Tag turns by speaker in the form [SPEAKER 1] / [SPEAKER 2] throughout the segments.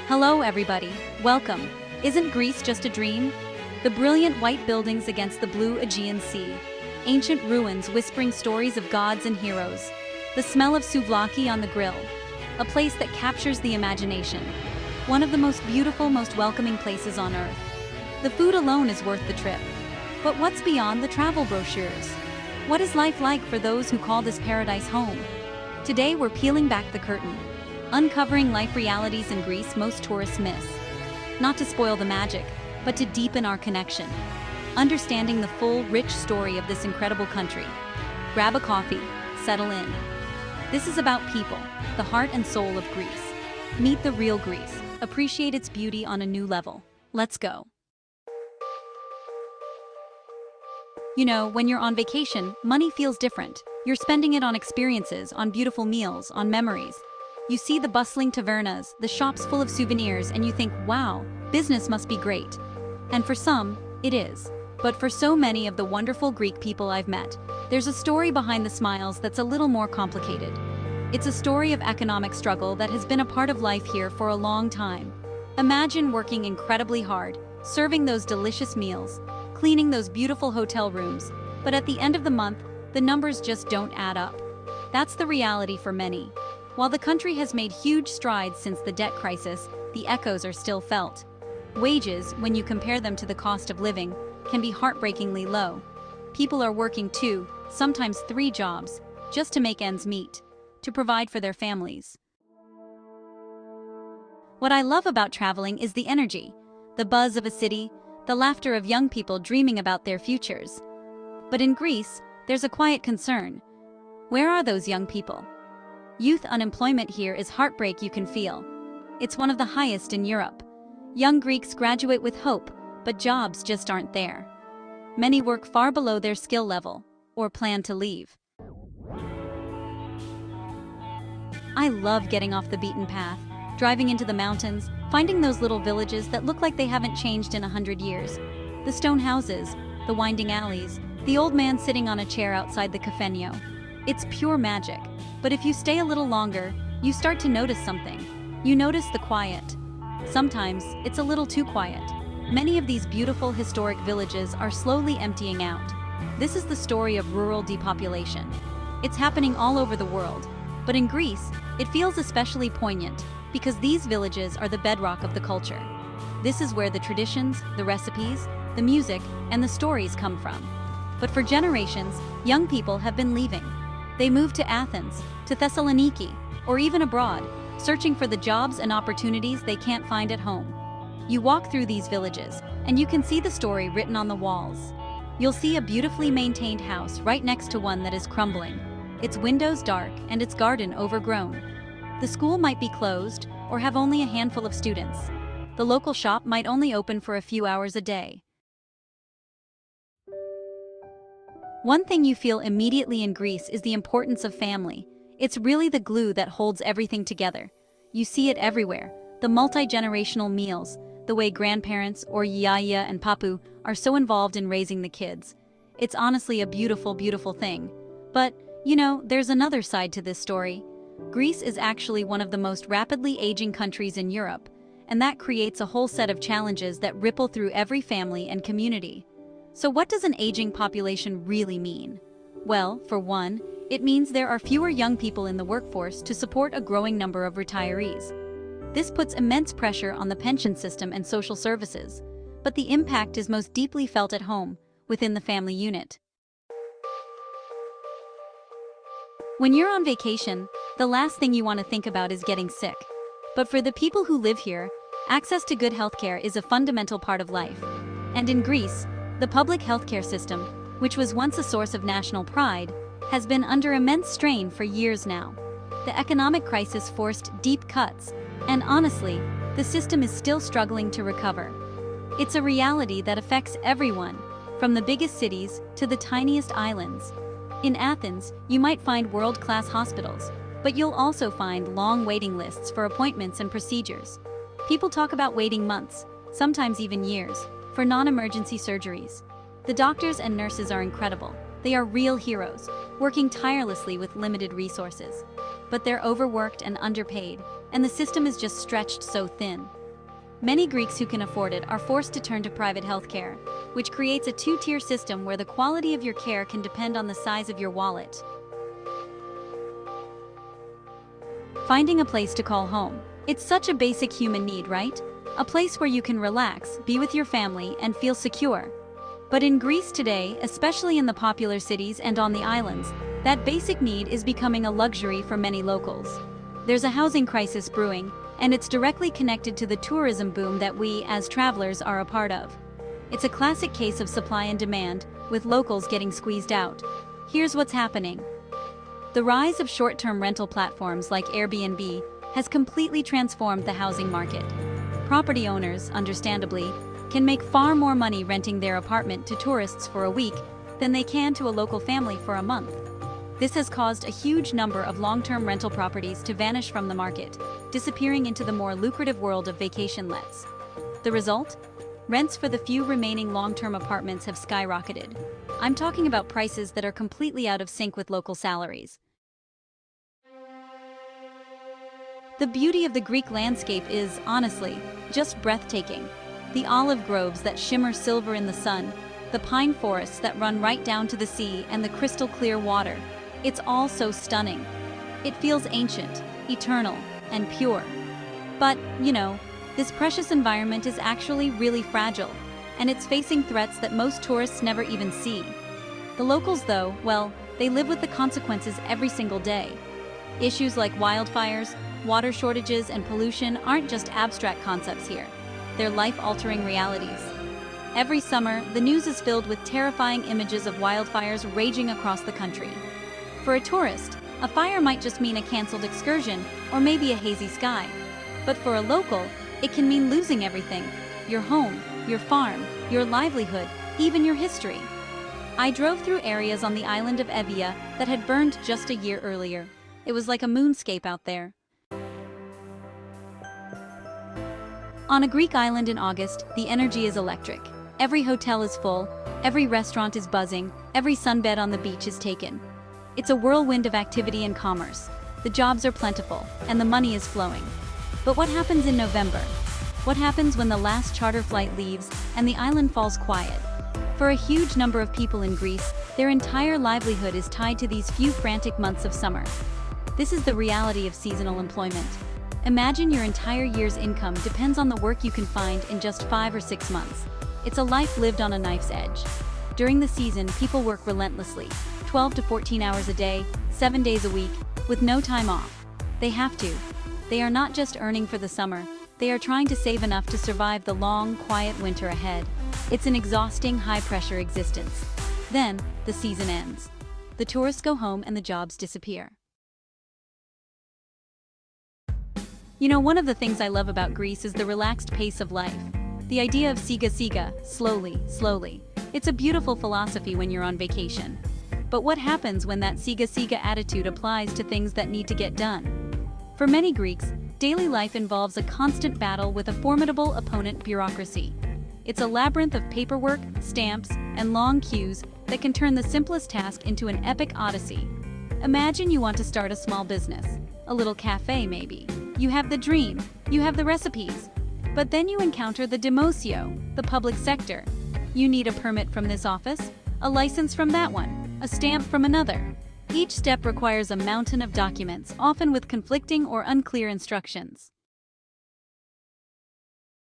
[SPEAKER 1] Hello everybody, welcome. Isn't Greece just a dream? The brilliant white buildings against the blue Aegean Sea. Ancient ruins whispering stories of gods and heroes. The smell of souvlaki on the grill. A place that captures the imagination. One of the most beautiful, most welcoming places on earth. The food alone is worth the trip. But what's beyond the travel brochures? What is life like for those who call this paradise home? Today we're peeling back the curtain. Uncovering life realities in Greece most tourists miss. Not to spoil the magic, but to deepen our connection. Understanding the full, rich story of this incredible country. Grab a coffee, settle in. This is about people, the heart and soul of Greece. Meet the real Greece, appreciate its beauty on a new level. Let's go. You know, when you're on vacation, money feels different. You're spending it on experiences, on beautiful meals, on memories. You see the bustling tavernas, the shops full of souvenirs, and you think, wow, business must be great. And for some, it is. But for so many of the wonderful Greek people I've met, there's a story behind the smiles that's a little more complicated. It's a story of economic struggle that has been a part of life here for a long time. Imagine working incredibly hard, serving those delicious meals, cleaning those beautiful hotel rooms, but at the end of the month, the numbers just don't add up. That's the reality for many. While the country has made huge strides since the debt crisis, the echoes are still felt. Wages, when you compare them to the cost of living, can be heartbreakingly low. People are working 2, sometimes 3 jobs, just to make ends meet, to provide for their families. What I love about traveling is the energy, the buzz of a city, the laughter of young people dreaming about their futures. But in Greece, there's a quiet concern. Where are those young people? Youth unemployment here is heartbreak you can feel. It's one of the highest in Europe. Young Greeks graduate with hope, but jobs just aren't there. Many work far below their skill level, or plan to leave. I love getting off the beaten path, driving into the mountains, finding those little villages that look like they haven't changed in 100 years. The stone houses, the winding alleys, the old man sitting on a chair outside the cafeño. It's pure magic. But if you stay a little longer, you start to notice something. You notice the quiet. Sometimes, it's a little too quiet. Many of these beautiful historic villages are slowly emptying out. This is the story of rural depopulation. It's happening all over the world. But in Greece, it feels especially poignant because these villages are the bedrock of the culture. This is where the traditions, the recipes, the music, and the stories come from. But for generations, young people have been leaving. They move to Athens, to Thessaloniki, or even abroad, searching for the jobs and opportunities they can't find at home. You walk through these villages, and you can see the story written on the walls. You'll see a beautifully maintained house right next to one that is crumbling, its windows dark and its garden overgrown. The school might be closed or have only a handful of students. The local shop might only open for a few hours a day. One thing you feel immediately in Greece is the importance of family. It's really the glue that holds everything together. You see it everywhere, the multi-generational meals, the way grandparents or yaya and papu are so involved in raising the kids. It's honestly a beautiful, beautiful thing. But, you know, there's another side to this story. Greece is actually one of the most rapidly aging countries in Europe, and that creates a whole set of challenges that ripple through every family and community. So what does an aging population really mean? Well, for one, it means there are fewer young people in the workforce to support a growing number of retirees. This puts immense pressure on the pension system and social services, but the impact is most deeply felt at home, within the family unit. When you're on vacation, the last thing you want to think about is getting sick. But for the people who live here, access to good healthcare is a fundamental part of life. And in Greece, the public healthcare system, which was once a source of national pride, has been under immense strain for years now. The economic crisis forced deep cuts, and honestly, the system is still struggling to recover. It's a reality that affects everyone, from the biggest cities to the tiniest islands. In Athens, you might find world-class hospitals, but you'll also find long waiting lists for appointments and procedures. People talk about waiting months, sometimes even years, for non-emergency surgeries. The doctors and nurses are incredible. They are real heroes, working tirelessly with limited resources. But they're overworked and underpaid, and the system is just stretched so thin. Many Greeks who can afford it are forced to turn to private healthcare, which creates a two-tier system where the quality of your care can depend on the size of your wallet. Finding a place to call home. It's such a basic human need, right? A place where you can relax, be with your family, and feel secure. But in Greece today, especially in the popular cities and on the islands, that basic need is becoming a luxury for many locals. There's a housing crisis brewing, and it's directly connected to the tourism boom that we, as travelers, are a part of. It's a classic case of supply and demand, with locals getting squeezed out. Here's what's happening. The rise of short-term rental platforms like Airbnb has completely transformed the housing market. Property owners, understandably, can make far more money renting their apartment to tourists for a week than they can to a local family for a month. This has caused a huge number of long-term rental properties to vanish from the market, disappearing into the more lucrative world of vacation lets. The result? Rents for the few remaining long-term apartments have skyrocketed. I'm talking about prices that are completely out of sync with local salaries. The beauty of the Greek landscape is, honestly, just breathtaking. The olive groves that shimmer silver in the sun, the pine forests that run right down to the sea, and the crystal-clear water. It's all so stunning. It feels ancient, eternal, and pure. But, this precious environment is actually really fragile, and it's facing threats that most tourists never even see. The locals, though, well, they live with the consequences every single day. Issues like wildfires, water shortages, and pollution aren't just abstract concepts here. They're life-altering realities. Every summer, the news is filled with terrifying images of wildfires raging across the country. For a tourist, a fire might just mean a canceled excursion or maybe a hazy sky. But for a local, it can mean losing everything: your home, your farm, your livelihood, even your history. I drove through areas on the island of Evia that had burned just a year earlier. It was like a moonscape out there. On a Greek island in August, the energy is electric. Every hotel is full, every restaurant is buzzing, every sunbed on the beach is taken. It's a whirlwind of activity and commerce. The jobs are plentiful, and the money is flowing. But what happens in November? What happens when the last charter flight leaves and the island falls quiet? For a huge number of people in Greece, their entire livelihood is tied to these few frantic months of summer. This is the reality of seasonal employment. Imagine your entire year's income depends on the work you can find in just 5 or 6 months. It's a life lived on a knife's edge. During the season, people work relentlessly, 12 to 14 hours a day, 7 days a week, with no time off. They have to. They are not just earning for the summer, they are trying to save enough to survive the long, quiet winter ahead. It's an exhausting, high-pressure existence. Then, the season ends. The tourists go home and the jobs disappear. One of the things I love about Greece is the relaxed pace of life. The idea of siga siga, slowly, slowly. It's a beautiful philosophy when you're on vacation. But what happens when that siga siga attitude applies to things that need to get done? For many Greeks, daily life involves a constant battle with a formidable opponent: bureaucracy. It's a labyrinth of paperwork, stamps, and long queues that can turn the simplest task into an epic odyssey. Imagine you want to start a small business, a little cafe maybe. You have the dream, you have the recipes, but then you encounter the demosio, the public sector. You need a permit from this office, a license from that one, a stamp from another. Each step requires a mountain of documents, often with conflicting or unclear instructions.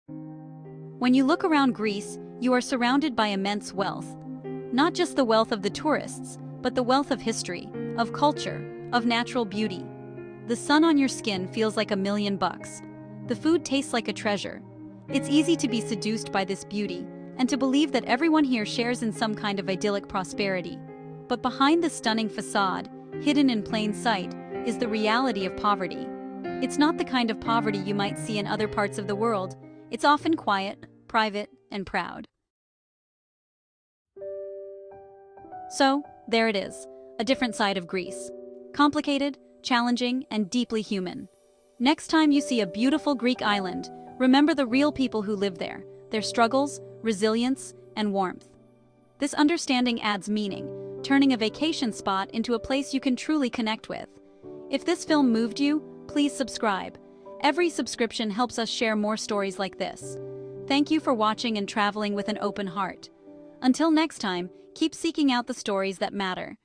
[SPEAKER 1] When you look around Greece, you are surrounded by immense wealth. Not just the wealth of the tourists, but the wealth of history, of culture, of natural beauty. The sun on your skin feels like $1,000,000. The food tastes like a treasure. It's easy to be seduced by this beauty, and to believe that everyone here shares in some kind of idyllic prosperity. But behind the stunning facade, hidden in plain sight, is the reality of poverty. It's not the kind of poverty you might see in other parts of the world. It's often quiet, private, and proud. So, there it is, a different side of Greece. Complicated, challenging, and deeply human. Next time you see a beautiful Greek island, remember the real people who live there, their struggles, resilience, and warmth. This understanding adds meaning, turning a vacation spot into a place you can truly connect with. If this film moved you, please subscribe. Every subscription helps us share more stories like this. Thank you for watching and traveling with an open heart. Until next time, keep seeking out the stories that matter.